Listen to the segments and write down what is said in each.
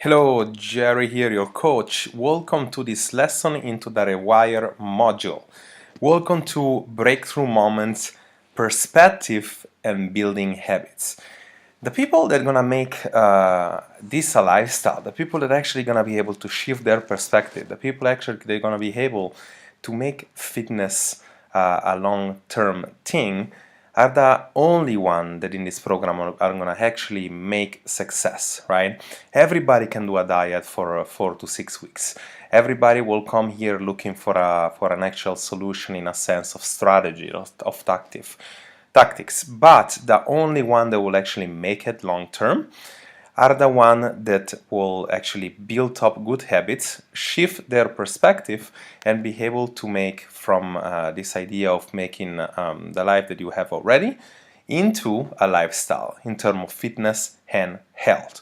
Hello, Jerry here, your coach. Welcome to this lesson into the Rewire module. Welcome to Breakthrough Moments, Perspective, and Building Habits. The people that are gonna make this a lifestyle, the people that are actually gonna be able to shift their perspective, the people actually they're gonna be able to make fitness a long-term thing, are the only one that in this program are going to actually make success, right? Everybody can do a diet for 4 to 6 weeks. Everybody will come here looking for an actual solution in a sense of strategy, of tactics. But the only one that will actually make it long term are the one that will actually build up good habits, shift their perspective, and be able to make from this idea of making the life that you have already into a lifestyle in terms of fitness and health.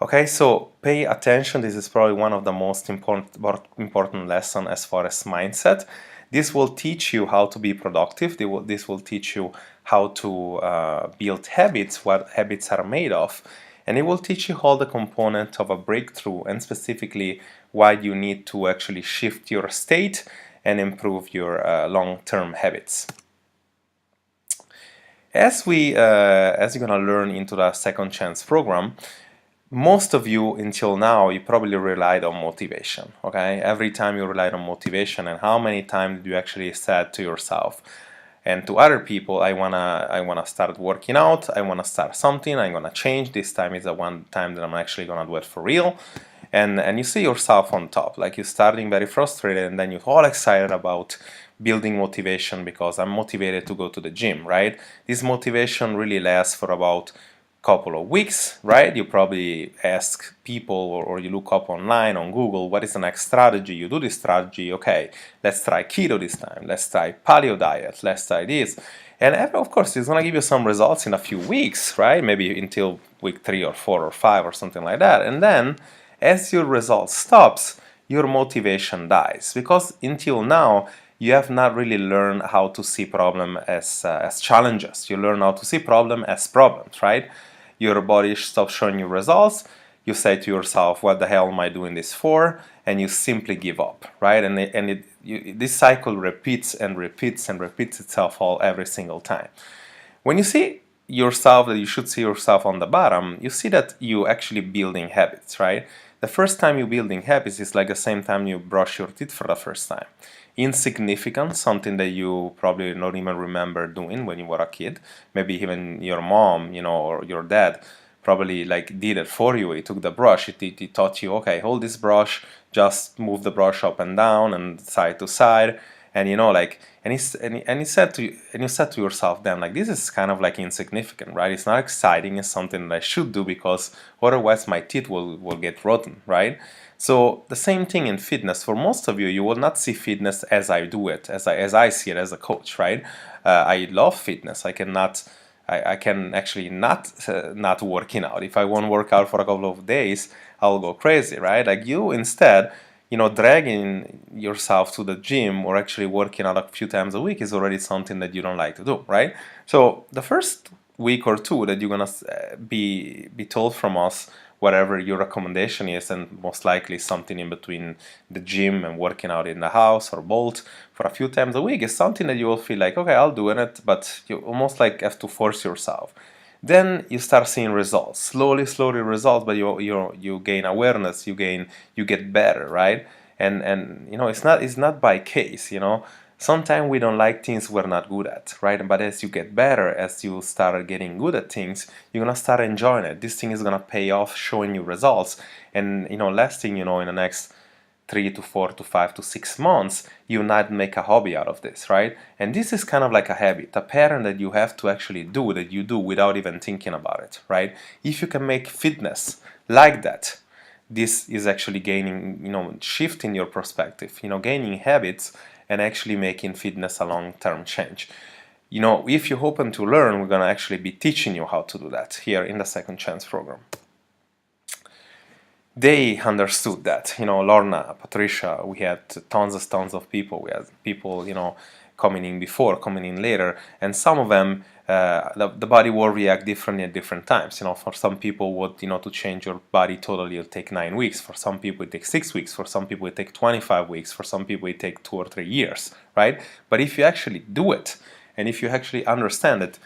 Okay, so pay attention. This is probably one of the most important lessons as far as mindset. This will teach you how to be productive. This will teach you how to build habits, what habits are made of, and it will teach you all the components of a breakthrough and specifically why you need to actually shift your state and improve your long-term habits. As you're gonna learn into the Second Chance program, most of you until now you probably relied on motivation. Okay, every time you relied on motivation, and how many times did you actually said to yourself and to other people, I wanna start working out, I wanna start something, I'm gonna change. This time is the one time that I'm actually gonna do it for real. And you see yourself on top, like you're starting very frustrated, and then you're all excited about building motivation because I'm motivated to go to the gym, right? This motivation really lasts for about couple of weeks, right? You probably ask people or you look up online on Google, what is the next strategy? You do this strategy, okay, let's try keto this time, let's try paleo diet, let's try this. And of course, it's gonna give you some results in a few weeks, right? Maybe until week 3 or 4 or 5 or something like that. And then as your result stops, your motivation dies because until now, you have not really learned how to see problem as challenges. You learn how to see problem as problems, right? Your body stops showing you results. You say to yourself, "What the hell am I doing this for?" And you simply give up, right? This cycle repeats and repeats and repeats itself every single time. When you see yourself that you should see yourself on the bottom, you see that you actually building habits, right? The first time you building habits is like the same time you brush your teeth for the first time. Insignificant, something that you probably not even remember doing when you were a kid. Maybe even your mom, or your dad probably like did it for you. He took the brush, he taught you, okay, hold this brush, just move the brush up and down and side to side, and he said to you, and you said to yourself then, like, this is kind of like insignificant, right? It's not exciting. It's something that I should do because otherwise my teeth will get rotten, right? So the same thing in fitness. For most of you, you will not see fitness as I do it, as I see it as a coach, right? I love fitness. I can actually not working out. If I won't work out for a couple of days, I'll go crazy, right? Like you instead, dragging yourself to the gym or actually working out a few times a week is already something that you don't like to do, right? So the first week or two that you're gonna be told from us whatever your recommendation is, and most likely something in between the gym and working out in the house or both for a few times a week, is something that you will feel like, okay, I'll do it, but you almost like have to force yourself. Then you start seeing results, slowly results, but you gain awareness, you get better, right? And it's not by case. Sometimes we don't like things we're not good at, right? But as you get better, as you start getting good at things, you're gonna start enjoying it. This thing is gonna pay off, showing you results, and last thing in the next 3 to 4 to 5 to 6 months, you might make a hobby out of this, right? And this is kind of like a habit, a pattern that you have to actually do, that you do without even thinking about it, right? If you can make fitness like that, this is actually gaining, shifting your perspective, gaining habits and actually making fitness a long-term change. If you're open to learn, we're going to actually be teaching you how to do that here in the Second Chance program. They understood that, Lorna, Patricia, we had tons of people. We had people, coming in before, coming in later, and some of them the body will react differently at different times. For some people, to change your body totally, it'll take 9 weeks. For some people, it takes 6 weeks. For some people, it takes 25 weeks. For some people, it takes 2 or 3 years, right? But if you actually do it, and if you actually understand that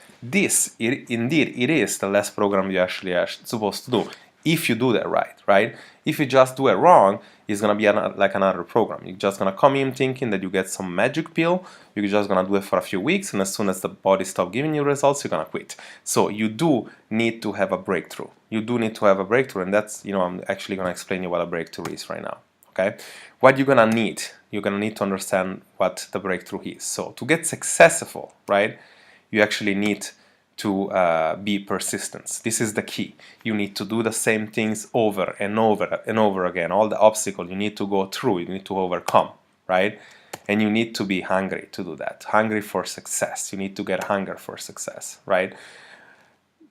indeed, it is the last program you actually are supposed to do, if you do that right? If you just do it wrong, it's gonna be like another program. You're just gonna come in thinking that you get some magic pill. You're just gonna do it for a few weeks, and as soon as the body stops giving you results, you're gonna quit. So you do need to have a breakthrough. You do need to have a breakthrough, and that's, I'm actually gonna explain you what a breakthrough is right now. Okay, what you're gonna need to understand what the breakthrough is. So to get successful, right, you actually need to be persistent. This is the key. You need to do the same things over and over and over again. All the obstacles you need to go through, you need to overcome, right? And you need to be hungry to do that. Hungry for success. You need to get hunger for success, right?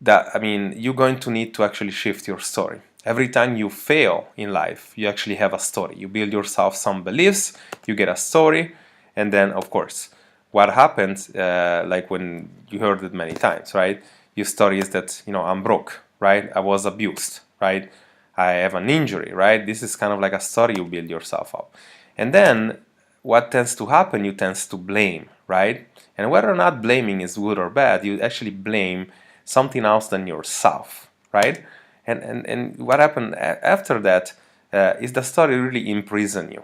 You're going to need to actually shift your story. Every time you fail in life, you actually have a story. You build yourself some beliefs, you get a story, and then, of course, what happens, like when you heard it many times, right? Your story is that, I'm broke, right? I was abused, right? I have an injury, right? This is kind of like a story you build yourself up. And then what tends to happen, you tend to blame, right? And whether or not blaming is good or bad, you actually blame something else than yourself, right? And what happened after that is the story really imprison you.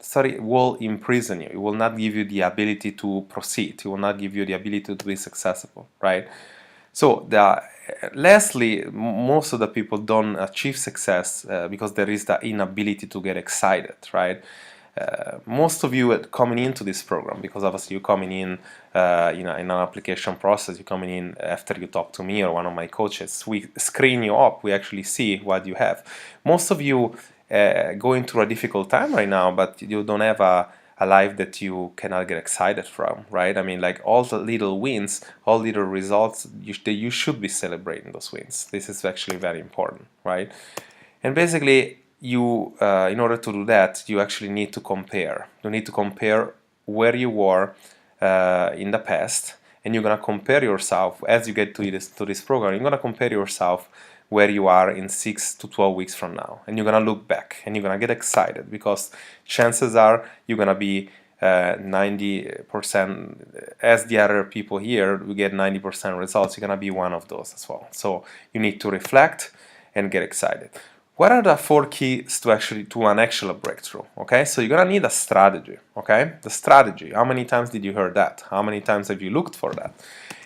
Story will imprison you. It will not give you the ability to proceed. It will not give you the ability to be successful, right? So lastly, most of the people don't achieve success because there is the inability to get excited, right? Most of you coming into this program, because obviously you're coming in in an application process, you're coming in after you talk to me or one of my coaches. We screen you up. We actually see what you have. Most of you going through a difficult time right now, but you don't have a life that you cannot get excited from, right? Like all the little wins, all little results, you should be celebrating those wins. This is actually very important, right? And basically, you in order to do that, you actually need to compare. You need to compare where you were in the past, and you're gonna compare yourself as you get to this program. You're gonna compare yourself where you are in 6 to 12 weeks from now, and you're gonna look back and you're gonna get excited, because chances are you're gonna be 90%, as the other people here, we get 90% results. You're gonna be one of those as well. So you need to reflect and get excited. What are the 4 keys to an actual breakthrough? Okay, so you're gonna need a strategy. Okay, the strategy. How many times did you hear that? How many times have you looked for that?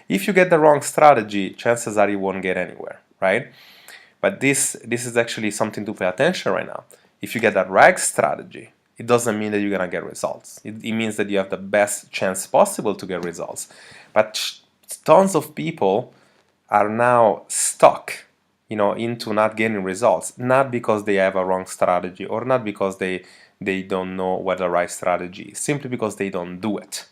If you get the wrong strategy, chances are you won't get anywhere, right? But this is actually something to pay attention right now. If you get the right strategy, it doesn't mean that you're gonna get results. It means that you have the best chance possible to get results. But tons of people are now stuck, into not getting results, not because they have a wrong strategy, or not because they don't know what the right strategy is, simply because they don't do it,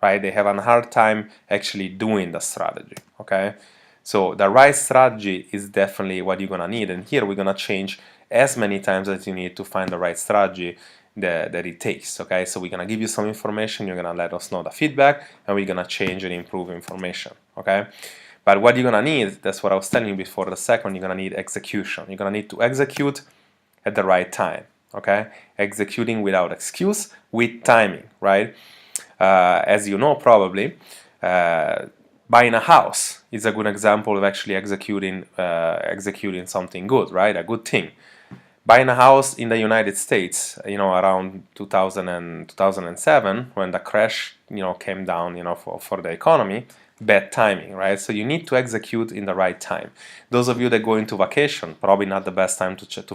right? They have a hard time actually doing the strategy, okay? So the right strategy is definitely what you're gonna need, and here we're gonna change as many times as you need to find the right strategy that it takes, okay? So we're gonna give you some information, you're gonna let us know the feedback, and we're gonna change and improve information, okay? But what you're gonna need, that's what I was telling you before the second, you're gonna need execution. You're gonna need to execute at the right time, okay? Executing without excuse, with timing, right? As you know probably, buying a house is a good example of actually executing something good, right? A good thing. Buying a house in the United States, around 2000 and 2007, when the crash, came down, for the economy, bad timing, right? So you need to execute in the right time. Those of you that go into vacation, probably not the best time to get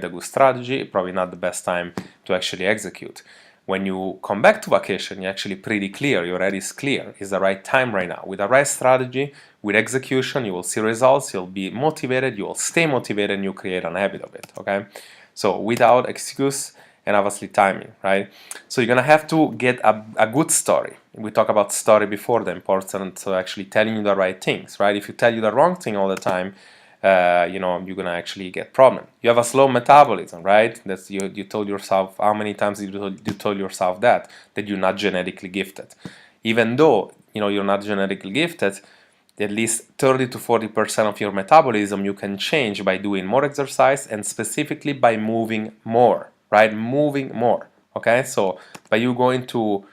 the good strategy, probably not the best time to actually execute. When you come back to vacation, you're actually pretty clear, your head is clear, it's the right time right now. With the right strategy, with execution, you will see results, you'll be motivated, you will stay motivated, and you create an habit of it, okay? So without excuse and obviously timing, right? So you're gonna have to get a good story. We talked about story before, the importance of actually telling you the right things, right? If you tell you the wrong thing all the time, you're gonna actually get problem. You have a slow metabolism, right? That's you told yourself, how many times you told yourself that you're not genetically gifted, even though you're not genetically gifted. At least 30 to 40% of your metabolism you can change by doing more exercise, and specifically by moving more, right? Moving more. Okay, so by you going to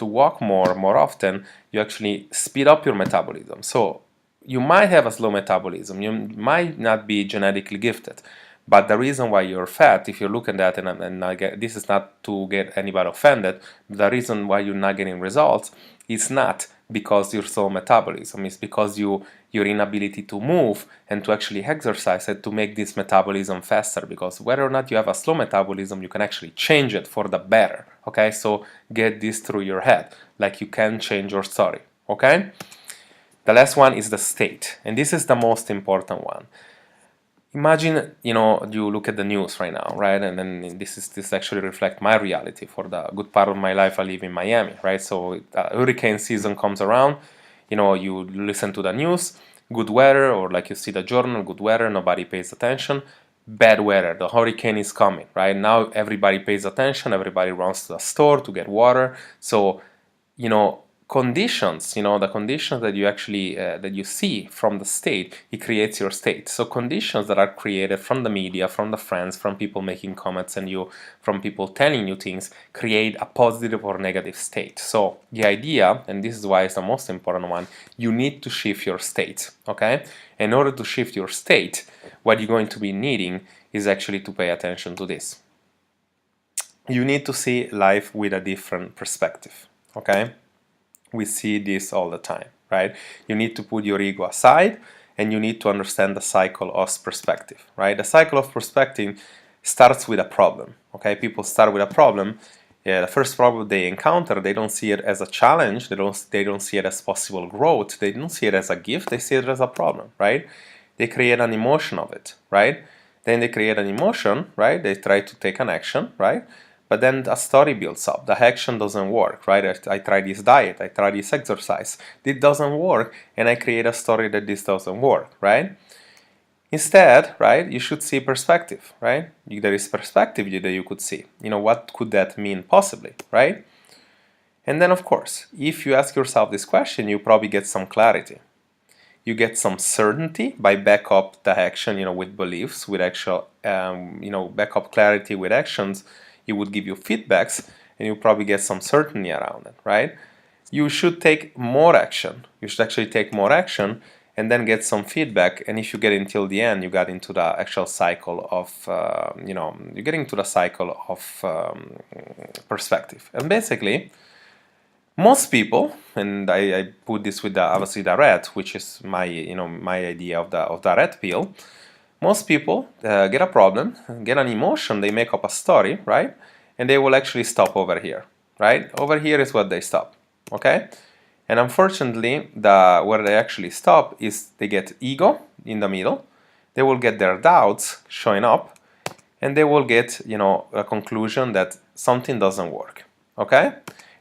walk more often, you actually speed up your metabolism. So you might have a slow metabolism, you might not be genetically gifted, but the reason why you're fat, if you look at that, this is not to get anybody offended, the reason why you're not getting results is not because your slow metabolism, is because your inability to move and to actually exercise it to make this metabolism faster. Because whether or not you have a slow metabolism, you can actually change it for the better. Okay, so get this through your head, like you can change your story. Okay, the last one is the state, and this is the most important one. Imagine, you look at the news right now, right? And then this actually reflects my reality. For the good part of my life, I live in Miami, right? So hurricane season comes around, you listen to the news, good weather, or like you see the journal, good weather, nobody pays attention. Bad weather, the hurricane is coming, right? Now everybody pays attention, everybody runs to the store to get water. So, conditions, the conditions that you actually that you see from the state, it creates your state. So conditions that are created from the media, from the friends, from people making comments, and from people telling you things, create a positive or negative state. So the idea, and this is why it's the most important one, you need to shift your state. Okay, in order to shift your state, what you're going to be needing is actually to pay attention to this. You need to see life with a different perspective. Okay, we see this all the time, right? You need to put your ego aside, and you need to understand the cycle of perspective, right? The cycle of perspective starts with a problem. Okay, people start with a problem. The first problem they encounter, they don't see it as a challenge, they don't see it as possible growth, they don't see it as a gift, they see it as a problem, right? They create an emotion of it, right? Then they create an emotion, right? They try to take an action, right? But then a story builds up. The action doesn't work, right? I try this diet, I try this exercise. It doesn't work, and I create a story that this doesn't work, right? Instead, right, you should see perspective, right? There is perspective that you could see. What could that mean possibly, right? And then, of course, if you ask yourself this question, you probably get some clarity. You get some certainty by back up the action, with beliefs, with actual, back up clarity with actions. It would give you feedbacks, and you probably get some certainty around it, right? You should take more action. You should actually take more action and then get some feedback. And if you get until the end, you got into the actual cycle of, you're getting to the cycle of perspective. And basically, most people, and I put this with obviously the red, which is my idea of the red pill. Most people get a problem, get an emotion, they make up a story, right? And they will actually stop over here, right? Over here is what they stop, okay? And unfortunately, where they actually stop is they get ego in the middle, they will get their doubts showing up, and they will get, a conclusion that something doesn't work, okay?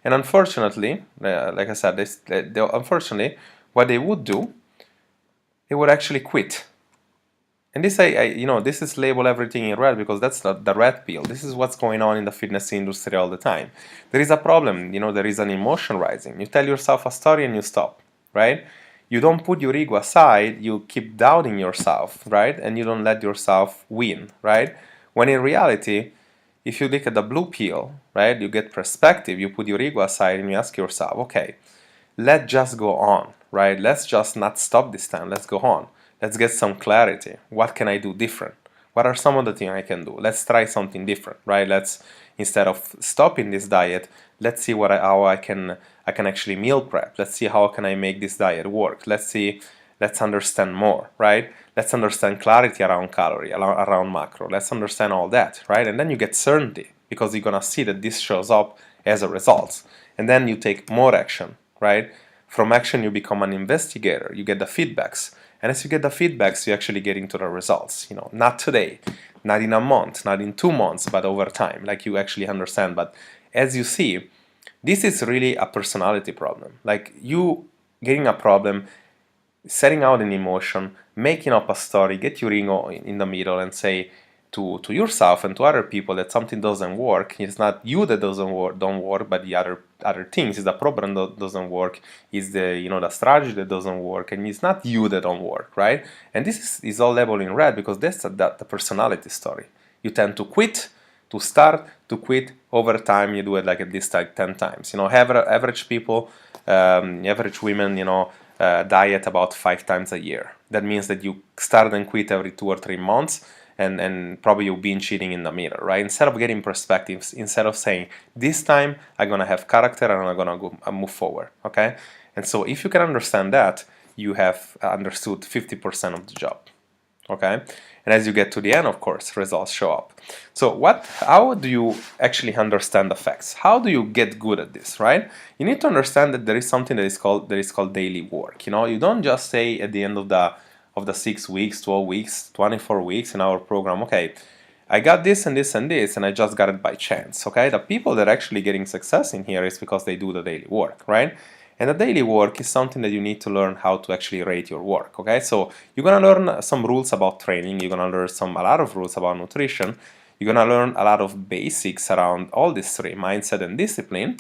And unfortunately, like I said, unfortunately, what they would do, they would actually quit. And this, this is label everything in red because that's the red pill. This is what's going on in the fitness industry all the time. There is a problem, there is an emotion rising. You tell yourself a story and you stop, right? You don't put your ego aside, you keep doubting yourself, right? And you don't let yourself win, right? When in reality, if you look at the blue pill, right, you get perspective, you put your ego aside and you ask yourself, okay, let's just go on, right? Let's just not stop this time, let's go on. Let's get some clarity. What can I do different? What are some of the things I can do? Let's try something different, right? Let's, instead of stopping this diet, let's see how I can actually meal prep. Let's see how can I make this diet work. Let's understand more, right? Let's understand clarity around calorie, around macro. Let's understand all that, right? And then you get certainty because you're gonna see that this shows up as a result. And then you take more action, right? From action, you become an investigator. You get the feedbacks. And as you get the feedbacks, you actually get into the results. Not today, not in a month, not in 2 months, but over time, like you actually understand. But as you see, this is really a personality problem. Like you getting a problem setting out an emotion, making up a story, get your ego in the middle and say to yourself and to other people that something doesn't work. It's not you that don't work, but the other things. It's the program that doesn't work. It's the strategy that doesn't work, and it's not you that don't work, right? And this is all labeled in red because that's the personality story. You tend to quit, to start, to quit. Over time, you do it like at least like 10 times. Average people, average women, diet about 5 times a year. That means that you start and quit every 2 or 3 months, and probably you've been cheating in the middle, right? Instead of getting perspectives, instead of saying, this time I'm gonna have character and I'm gonna move forward, okay? And so if you can understand that, you have understood 50% of the job, okay? And as you get to the end, of course, results show up. So how do you actually understand the facts? How do you get good at this, right? You need to understand that there is something that is called daily work. You don't just say at the end of the 6 weeks, 12 weeks, 24 weeks in our program, okay, I got this and this and this, and I just got it by chance, okay? The people that are actually getting success in here is because they do the daily work, right? And the daily work is something that you need to learn how to actually rate your work, okay? So you're gonna learn some rules about training, you're gonna learn a lot of rules about nutrition, you're gonna learn a lot of basics around all these three, mindset and discipline.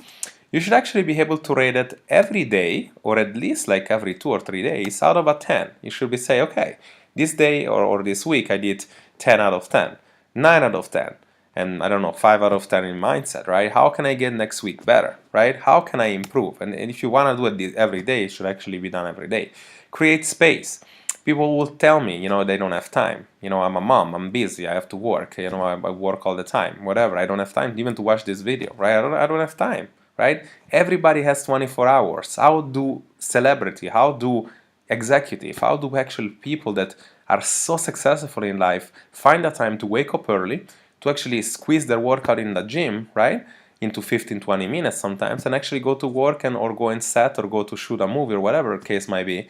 You should actually be able to rate it every day, or at least like every 2 or 3 days, out of a 10. You should be say, okay, this day or this week I did 10 out of 10, 9 out of 10, and I don't know, 5 out of 10 in mindset, right? How can I get next week better, right? How can I improve? And if you want to do it every day, it should actually be done every day. Create space. People will tell me, they don't have time. I'm a mom, I'm busy, I have to work, I work all the time, whatever. I don't have time even to watch this video, right? I don't have time, right? Everybody has 24 hours. How do celebrity, how do executive, how do actual people that are so successful in life find the time to wake up early, to actually squeeze their workout in the gym, right, into 15-20 minutes sometimes, and actually go to work or go in set or go to shoot a movie or whatever the case might be,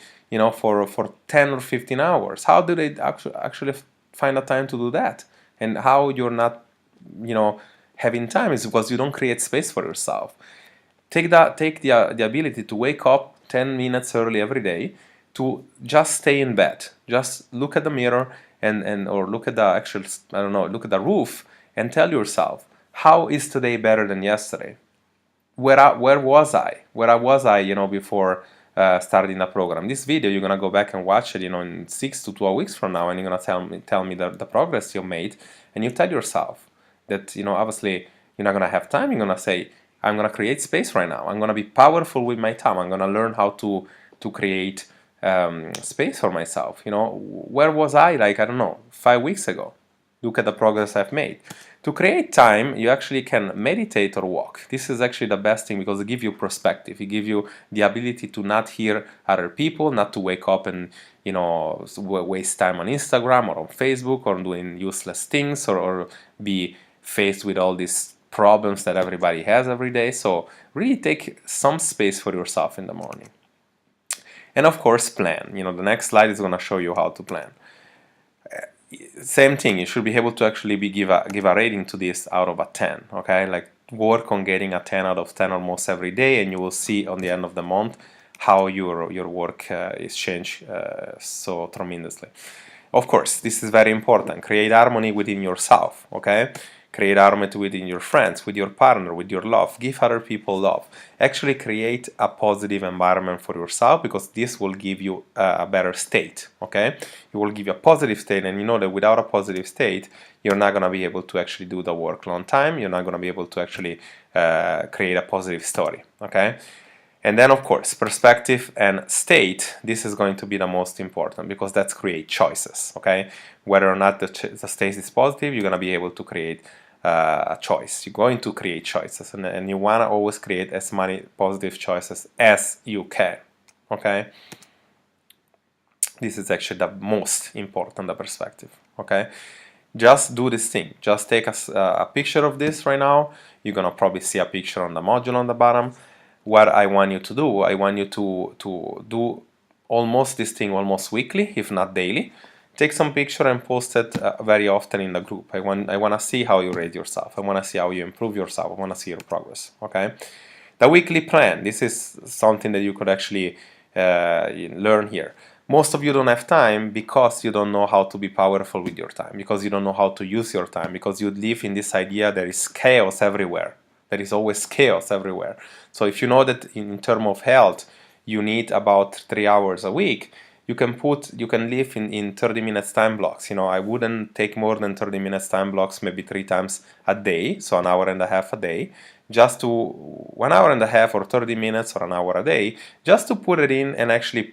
for 10 or 15 hours? How do they actually find the time to do that? And how you're not, having time is because you don't create space for yourself. Take the ability to wake up 10 minutes early every day, to just stay in bed, just look at the mirror or look at the actual, I don't know, look at the roof and tell yourself, how is today better than yesterday? Where was I? Where was I, before starting the program? This video, you're gonna go back and watch it, in 6 to 12 weeks from now, and you're gonna tell me the progress you made, and you tell yourself that, obviously you're not gonna have time. You're gonna say, I'm gonna create space right now. I'm gonna be powerful with my time. I'm gonna learn how to create space for myself. Where was I, like, I don't know, 5 weeks ago? Look at the progress I've made. To create time, you actually can meditate or walk. This is actually the best thing because it gives you perspective. It gives you the ability to not hear other people, not to wake up and waste time on Instagram or on Facebook or doing useless things or be faced with all these problems that everybody has every day. So really take some space for yourself in the morning. And of course, plan. The next slide is going to show you how to plan. Same thing, you should be able to actually give a rating to this out of a 10, okay? Like, work on getting a 10 out of 10 almost every day, and you will see on the end of the month how your work is changed so tremendously. Of course, this is very important. Create harmony within yourself, okay? Create harmony within your friends, with your partner, with your love. Give other people love. Actually create a positive environment for yourself, because this will give you a better state, okay? It will give you a positive state, and you know that without a positive state, you're not going to be able to actually do the work long time. You're not going to be able to actually create a positive story, okay? And then, of course, perspective and state, this is going to be the most important, because that's create choices, okay? Whether or not the state is positive, you're going to be able to create a choice. You're going to create choices, and you want to always create as many positive choices as you can, okay? This is actually the most important, the perspective, okay? Just do this thing. Just take a picture of this right now. You're going to probably see a picture on the module on the bottom. What I want you to do, I want you to do almost this thing almost weekly, if not daily. Take some picture and post it very often in the group. I want to see how you rate yourself. I want to see how you improve yourself. I want to see your progress. Okay. The weekly plan. This is something that you could actually learn here. Most of you don't have time because you don't know how to be powerful with your time, because you don't know how to use your time, because you live in this idea there is chaos everywhere. There is always chaos everywhere. So if you know that in terms of health, you need about 3 hours a week, you can live in 30 minutes time blocks. I wouldn't take more than 30 minutes time blocks, maybe 3 times a day, so an hour and a half a day, just to 1 hour and a half or 30 minutes or an hour a day, just to put it in and actually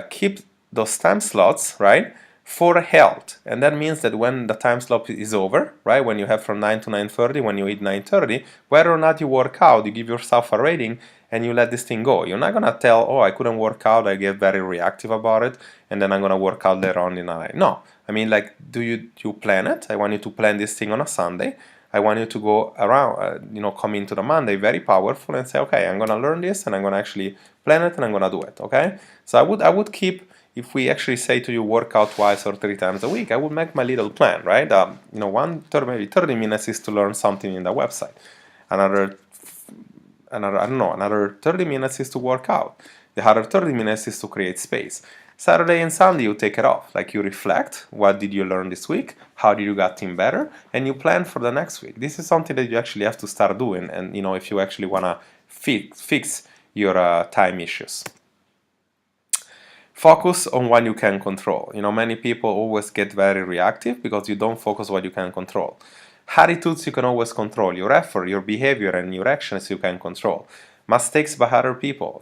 keep those time slots, right, for health. And that means that when the time slot is over, right, when you have from 9 to 9:30, when you eat 9:30, whether or not you work out, you give yourself a rating and you let this thing go. You're not gonna tell, oh, I couldn't work out, I get very reactive about it, and then I'm gonna work out later on in the night. No, I mean, like, do you plan it? I want you to plan this thing on a Sunday. I want you to go around, come into the Monday very powerful and say, okay, I'm gonna learn this and I'm gonna actually plan it and I'm gonna do it. Okay, so I would keep, if we actually say to you work out twice or 3 times a week, I would make my little plan, right? Maybe 30 minutes is to learn something in the website. Another I don't know, another 30 minutes is to work out. The other 30 minutes is to create space. Saturday and Sunday you take it off. Like, you reflect, what did you learn this week? How did you get in better? And you plan for the next week. This is something that you actually have to start doing, and if you actually want to fix your time issues. Focus on what you can control. Many people always get very reactive because you don't focus what you can control. Attitudes you can always control. Your effort, your behavior, and your actions you can control. Mistakes by other people,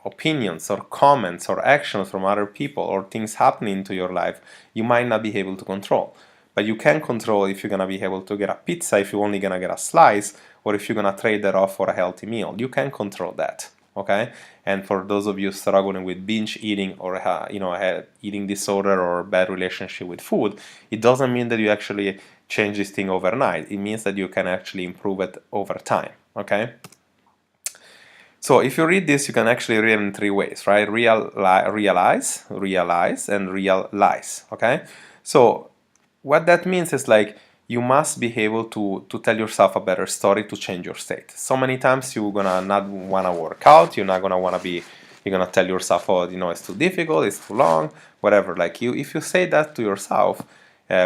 opinions or comments or actions from other people or things happening to your life, you might not be able to control. But you can control if you're gonna be able to get a pizza, if you're only gonna get a slice, or if you're gonna trade that off for a healthy meal. You can control that. Okay, and for those of you struggling with binge eating or eating disorder or bad relationship with food, it doesn't mean that you actually change this thing overnight. It means that you can actually improve it over time. Okay, so if you read this, you can actually read it in 3 ways, right? Realize, and realize. Okay, so what that means is, like, you must be able to tell yourself a better story to change your state. So many times you're gonna not wanna work out, you're gonna tell yourself, oh, it's too difficult, it's too long, whatever. Like, if you say that to yourself,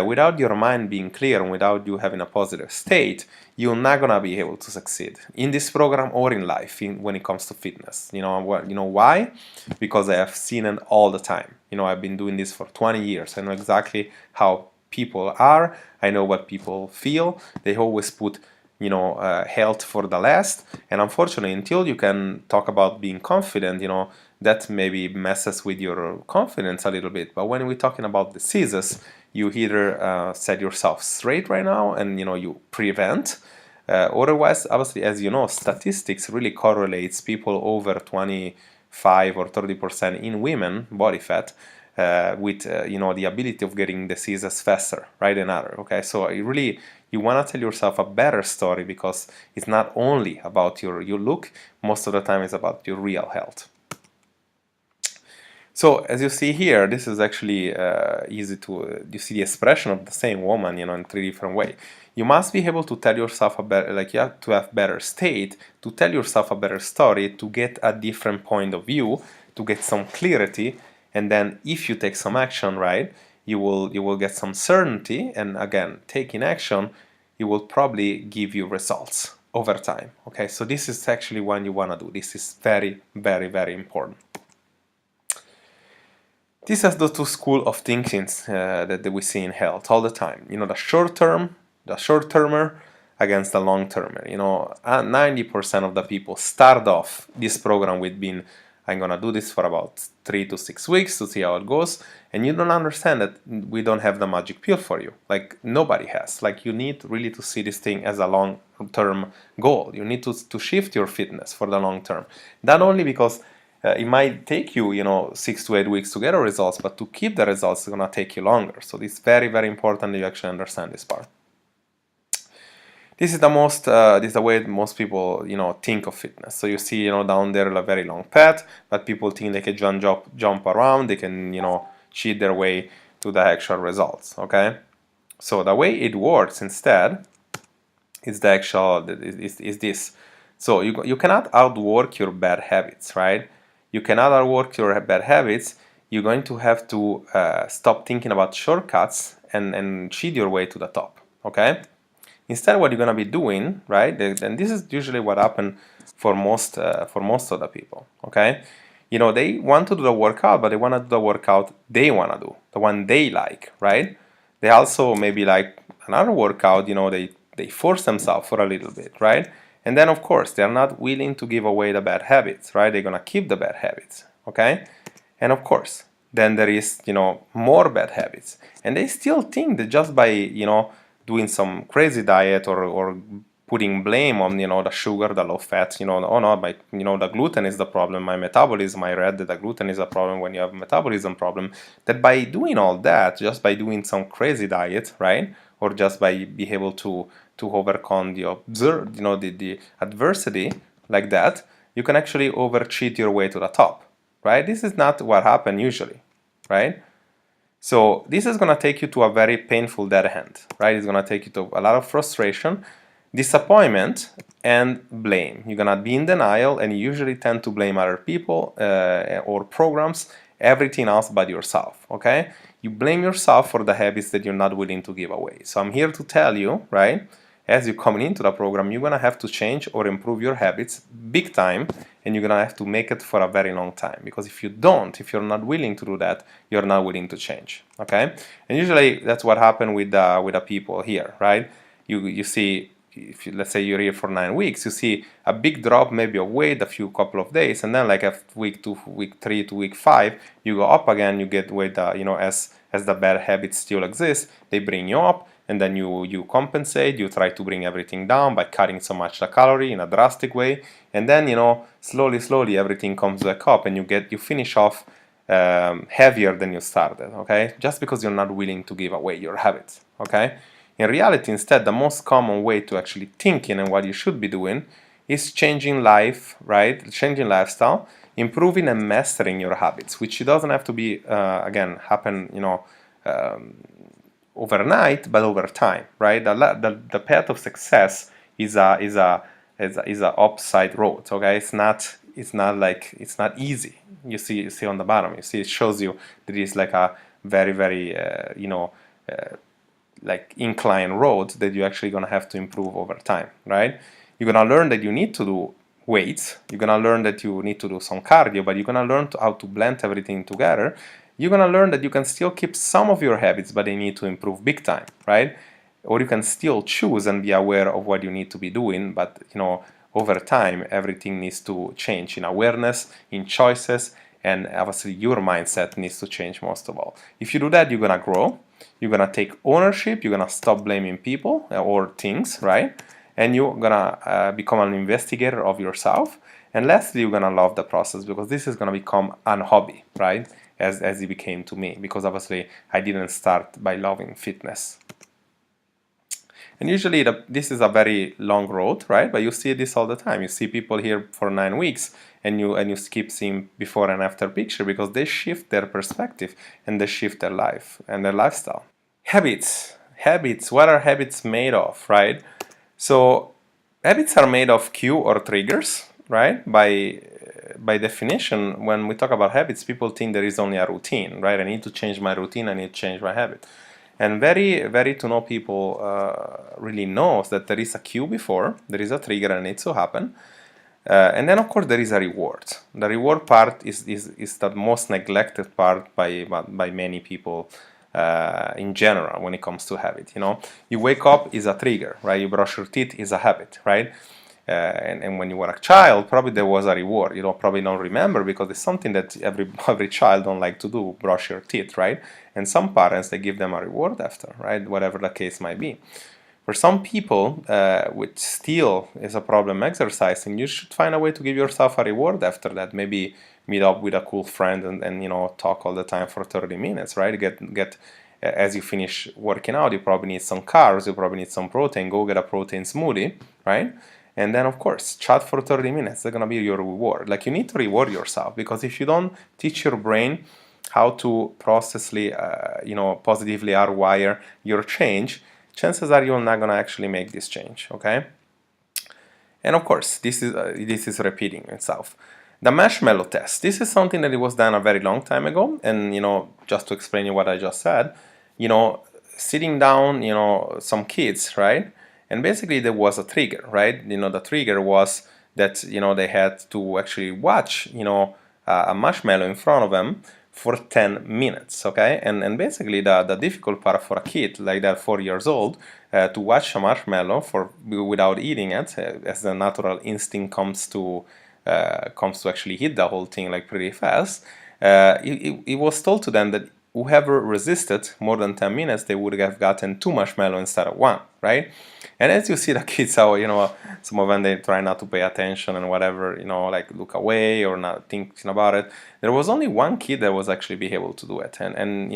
without your mind being clear and without you having a positive state, you're not gonna be able to succeed in this program or in life when it comes to fitness. Why? Because I have seen it all the time. I've been doing this for 20 years. I know exactly how people are. I know what people feel. They always put health for the last, and unfortunately, until you can talk about being confident, that maybe messes with your confidence a little bit. But when we're talking about diseases, you either set yourself straight right now and you prevent. Otherwise, obviously, as you know, statistics really correlates people over 25 or 30% in women body fat with the ability of getting diseases faster, right, than other. Okay, so you want to tell yourself a better story, because it's not only about your look. Most of the time it's about your real health. So as you see here, this is actually easy to you see the expression of the same woman in 3 different ways. You must be able to tell yourself you have to have better state, to tell yourself a better story, to get a different point of view, to get some clarity. And then if you take some action, right, you will get some certainty, and again, taking action, it will probably give you results over time. Okay, so this is actually what you want to do. This is very, very, very important. This is the 2 schools of thinking that we see in health all the time. The short-termer against the long-termer. 90% of the people start off this program with being, I'm gonna do this for about 3 to 6 weeks to see how it goes, and you don't understand that we don't have the magic pill for you. Like, nobody has. Like, you need really to see this thing as a long-term goal. You need to shift your fitness for the long term. Not only because it might take you, 6 to 8 weeks to get the results, but to keep the results is gonna take you longer. So it's very, very important that you actually understand this part. This is the way most people, think of fitness. So you see, down there a very long path, but people think they can jump around, they can, cheat their way to the actual results. Okay, so the way it works instead is is this. So you cannot outwork your bad habits, right? you cannot outwork your bad habits, you're going to have to stop thinking about shortcuts and cheat your way to the top, okay? Instead, what you're going to be doing, right, and this is usually what happens for most of the people, okay? You know, they want to do the workout, but they want to do the workout they want to do, the one they like, right? They also maybe like another workout, you know, they force themselves for a little bit, right? And then, of course, they're not willing to give away the bad habits, right? They're going to keep the bad habits, okay? And of course, then there is, you know, more bad habits. And they still think that just by, you know, doing some crazy diet or putting blame on, you know, the sugar, the low fat, you know, oh no, my, you know, the gluten is the problem, my metabolism, I read that the gluten is a problem when you have a metabolism problem, that by doing all that, just by doing some crazy diet, right, or just by be able to overcome the you know, the adversity like that, you can actually overcheat your way to the top, right? This is not what happens usually, right? So this is going to take you to a very painful dead end, right? It's going to take you to a lot of frustration, disappointment, and blame. You're going to be in denial, and you usually tend to blame other people or programs, everything else but yourself, okay? You blame yourself for the habits that you're not willing to give away. So I'm here to tell you, right, as you're coming into the program, you're going to have to change or improve your habits big time, and you're going to have to make it for a very long time. Because if you don't, if you're not willing to do that, you're not willing to change, okay? And usually that's what happened with the people here, right? You see, if you, let's say you're here for 9 weeks, you see a big drop maybe of weight a few couple of days, and then like a week 2, week 3 to week 5, you go up again, you get weight, you know, as the bad habits still exist, they bring you up, and then you compensate, you try to bring everything down by cutting so much the calorie in a drastic way, and then, you know, slowly everything comes back up, and you finish off heavier than you started, okay? Just because you're not willing to give away your habits, okay? In reality, instead, the most common way to actually thinking and what you should be doing is changing life, right? Changing lifestyle, improving and mastering your habits, which doesn't have to be, again, happen, you know, overnight, but over time, right? The path of success is a upside road, okay? It's not easy. You see on the bottom, you see it shows you that it's like a very you know, like incline road that you're actually gonna have to improve over time, right? You're gonna learn that you need to do weights, you're gonna learn that you need to do some cardio, but you're gonna learn how to blend everything together. You're gonna learn that you can still keep some of your habits, but they need to improve big time, right? Or you can still choose and be aware of what you need to be doing, but, you know, over time everything needs to change in awareness, in choices, and obviously your mindset needs to change most of all. If you do that, you're gonna grow, you're gonna take ownership, you're gonna stop blaming people or things, right? And you're gonna become an investigator of yourself. And lastly, you're gonna love the process, because this is gonna become an hobby, right? As it became to me, because obviously I didn't start by loving fitness. And usually this is a very long road, right? But you see this all the time. You see people here for 9 weeks, and you keep seeing before and after picture, because they shift their perspective and they shift their life and their lifestyle. Habits. What are habits made of, right? So habits are made of cue or triggers, right? By definition, when we talk about habits, people think there is only a routine, right? I need to change my routine, I need to change my habit. And very to know people really knows that there is a cue before, there is a trigger that needs to happen. And then, of course, there is a reward. The reward part is the most neglected part by many people in general when it comes to habit. You know, you wake up is a trigger, right? You brush your teeth is a habit, right? And when you were a child, probably there was a reward. You probably don't remember, because it's something that every child don't like to do, brush your teeth, right? And some parents, they give them a reward after, right? Whatever the case might be. For some people, which still is a problem exercising, you should find a way to give yourself a reward after that. Maybe meet up with a cool friend and you know, talk all the time for 30 minutes, right? Get as you finish working out, you probably need some carbs, you probably need some protein, go get a protein smoothie, right? And then, of course, chat for 30 minutes. They're going to be your reward. Like, you need to reward yourself, because if you don't teach your brain how to processly, you know, positively hardwire your change, chances are you're not going to actually make this change, okay? And of course, this is repeating itself. The marshmallow test. This is something that it was done a very long time ago, and just to explain you what I just said, sitting down, some kids, right? And basically there was a trigger, right? The trigger was that they had to actually watch, a marshmallow in front of them for 10 minutes, okay? And basically the difficult part for a kid like that, 4 years old, to watch a marshmallow without eating it, as the natural instinct comes to actually hit the whole thing like pretty fast. It was told to them that whoever resisted more than 10 minutes, they would have gotten 2 marshmallows instead of 1, right? And as you see the kids, how, some of them, they try not to pay attention and whatever, like look away or not thinking about it. There was only 1 kid that was actually be able to do it. And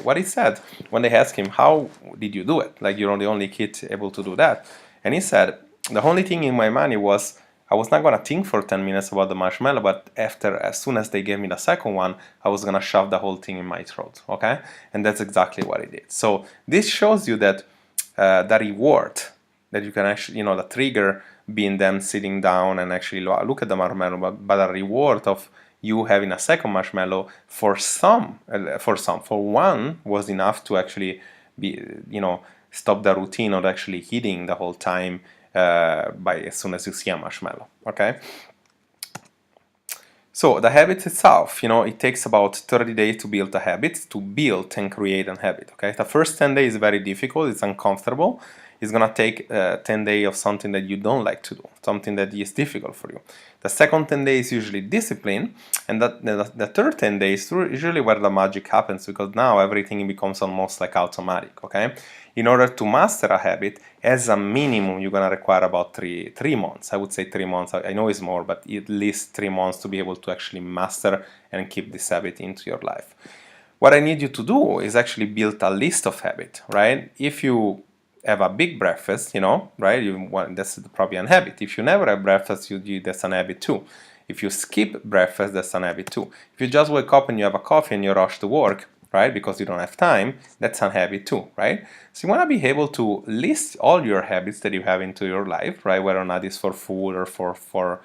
what he said, when they asked him, how did you do it? Like, you're the only kid able to do that. And he said, the only thing in my mind was, I was not gonna think for 10 minutes about the marshmallow, but as soon as they gave me the second one, I was gonna shove the whole thing in my throat, okay? And that's exactly what I did. So this shows you that the reward that you can actually, the trigger being them sitting down and actually look at the marshmallow, but the reward of you having a second marshmallow for one was enough to actually be, stop the routine of actually eating the whole time by as soon as you see a marshmallow, okay? So the habit itself, it takes about 30 days to build a habit, to build and create a habit, okay? The first 10 days is very difficult, it's uncomfortable. It's gonna take 10 days of something that you don't like to do, something that is difficult for you. The second 10 days is usually discipline, and the third 10 days is usually where the magic happens, because now everything becomes almost like automatic, okay? In order to master a habit, as a minimum, you're gonna require about three months. I would say 3 months. I know it's more, but at least 3 months to be able to actually master and keep this habit into your life. What I need you to do is actually build a list of habits, right? If you have a big breakfast, right? That's probably a habit. If you never have breakfast, that's an habit too. If you skip breakfast, that's an habit too. If you just wake up and you have a coffee and you rush to work, right, because you don't have time, that's a habit too, right? So you want to be able to list all your habits that you have into your life, right? Whether or not it's for food or for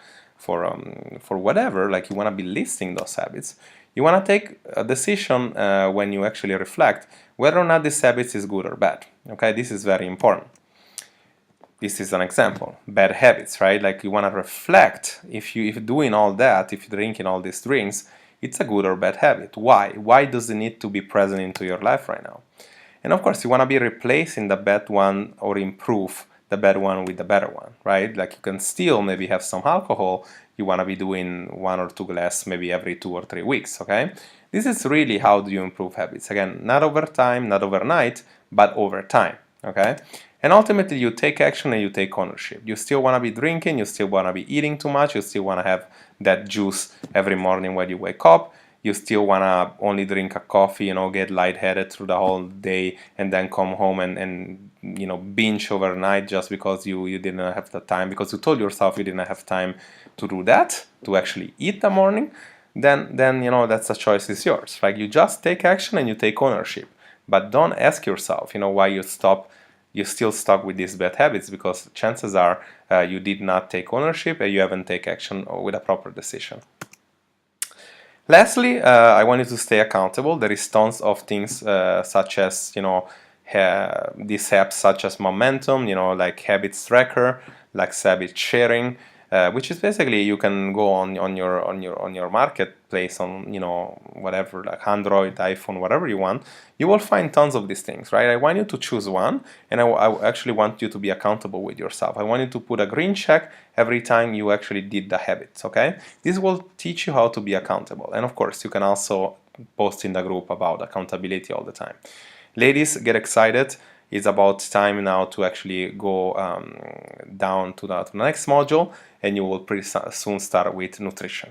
whatever, like you want to be listing those habits. You want to take a decision when you actually reflect whether or not this habit is good or bad. Okay, this is very important. This is an example. Bad habits, right? Like you want to reflect if doing all that, if you're drinking all these drinks, it's a good or bad habit. Why? Why does it need to be present into your life right now? And of course, you want to be replacing the bad one or improve the bad one with the better one, right? Like you can still maybe have some alcohol. You want to be doing 1 or 2 glasses maybe every 2 or 3 weeks, okay? This is really how do you improve habits. Again, not over time, not overnight, but over time, okay? And ultimately, you take action and you take ownership. You still want to be drinking, you still want to be eating too much, you still want to have that juice every morning when you wake up, you still want to only drink a coffee, get lightheaded through the whole day and then come home and binge overnight just because you didn't have the time, because you told yourself you didn't have time to do that, to actually eat the morning, then that's a choice is yours, right? You just take action and you take ownership. But don't ask yourself, why you're still stuck with these bad habits, because chances are you did not take ownership and you haven't taken action with a proper decision. Lastly, I want you to stay accountable. There is tons of things such as, these apps such as Momentum, like Habits Tracker, like Habit Sharing, which is basically you can go on your marketplace on whatever, like Android, iPhone, whatever you want. You will find tons of these things, right? I want you to choose one, and I actually want you to be accountable with yourself. I want you to put a green check every time you actually did the habits, okay? This will teach you how to be accountable, and of course you can also post in the group about accountability all the time. Ladies, get excited. It's about time now to actually go down to the next module, and you will pretty soon start with nutrition.